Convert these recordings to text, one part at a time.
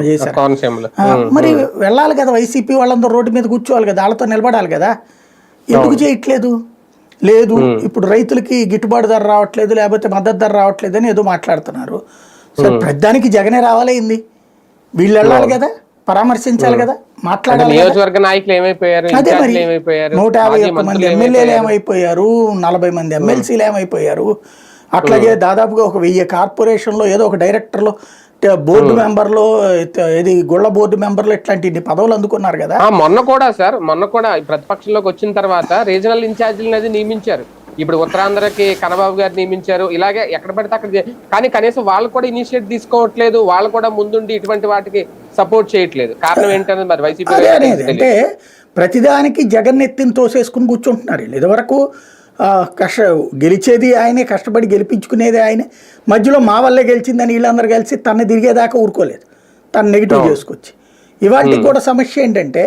చేశారు. మరి వెళ్ళాలి కదా, వైసీపీ వాళ్ళందరూ రోడ్డు మీద కూర్చోవాలి కదా, వాళ్ళతో నిలబడాలి కదా, ఎందుకు చేయట్లేదు? లేదు ఇప్పుడు రైతులకి గిట్టుబాటు ధర రావట్లేదు, లేకపోతే మద్దతు ధర రావట్లేదు అని ఏదో మాట్లాడుతున్నారు. సో ప్రతిదానికి జగనే రావాలైంది, వీళ్ళు వెళ్ళాలి కదా, పరామర్శించాలి కదా, మాట్లాడాలి. అదే మరి 151 మంది ఎమ్మెల్యేలు ఏమైపోయారు, 40 మంది ఎమ్మెల్సీలు ఏమైపోయారు, అట్లాగే దాదాపుగా ఒక 1000 కార్పొరేషన్లో ఏదో ఒక డైరెక్టర్లో, బోర్డు మెంబర్లో, ఇది గుళ్ళ బోర్డు మెంబర్లు, ఇట్లాంటి పదవులు అందుకున్నారు కదా. మొన్న కూడా ప్రతిపక్షంలోకి వచ్చిన తర్వాత రీజనల్ ఇన్ఛార్జీలను అది నియమించారు. ఇప్పుడు ఉత్తరాంధ్రకి కన్నబాబు గారు నియమించారు. ఇలాగే ఎక్కడ పడితే అక్కడ, కానీ కనీసం వాళ్ళు కూడా ఇనిషియేట్ తీసుకోవట్లేదు, వాళ్ళు కూడా ముందుండి ఇటువంటి వాటికి సపోర్ట్ చేయట్లేదు. కారణం ఏంటనేది మరి వైసీపీ అంటే ప్రతిదానికి జగన్ ఎత్తిని తోసేసుకుని కూర్చుంటున్నారు. ఇదివరకు గెలిచేది ఆయనే, కష్టపడి గెలిపించుకునేది ఆయనే, మధ్యలో మా వల్లే గెలిచిందని వీళ్ళందరూ కలిసి తను తిరిగేదాకా ఊరుకోలేదు, తను నెగిటివ్ చేసుకొచ్చి. ఇవాటికి కూడా సమస్య ఏంటంటే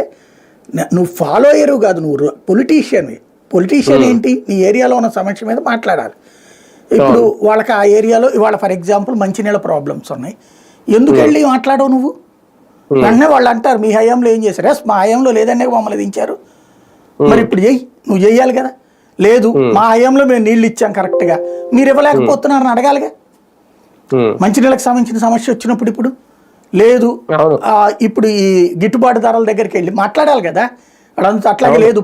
నువ్వు ఫాలోయరు కాదు, నువ్వు పొలిటీషియన్వి. పొలిటీషియన్ ఏంటి, నీ ఏరియాలో ఉన్న సమస్య మీద మాట్లాడాలి. ఇప్పుడు వాళ్ళకి ఆ ఏరియాలో ఇవాళ ఫర్ ఎగ్జాంపుల్ మంచినీళ్ళ ప్రాబ్లమ్స్ ఉన్నాయి, ఎందుకు వెళ్ళి మాట్లాడవు నువ్వు? వెంటనే వాళ్ళు అంటారు మీ హయాంలో ఏం చేశారు, ఎస్ మా హయాంలో లేదనే మమ్మల్ని దించారు, మరి ఇప్పుడు నువ్వు చెయ్యాలి కదా. లేదు మా హయాంలో మేము నీళ్ళు ఇచ్చాం కరెక్ట్గా, మీరు ఇవ్వలేకపోతున్నారని అడగాలిగా. మంచినీళ్ళకి సంబంధించిన సమస్య వచ్చినప్పుడు ఇప్పుడు లేదు, ఇప్పుడు ఈ గిట్టుబాటు ధరల దగ్గరికి వెళ్ళి మాట్లాడాలి కదా. అట్లాగే లేదు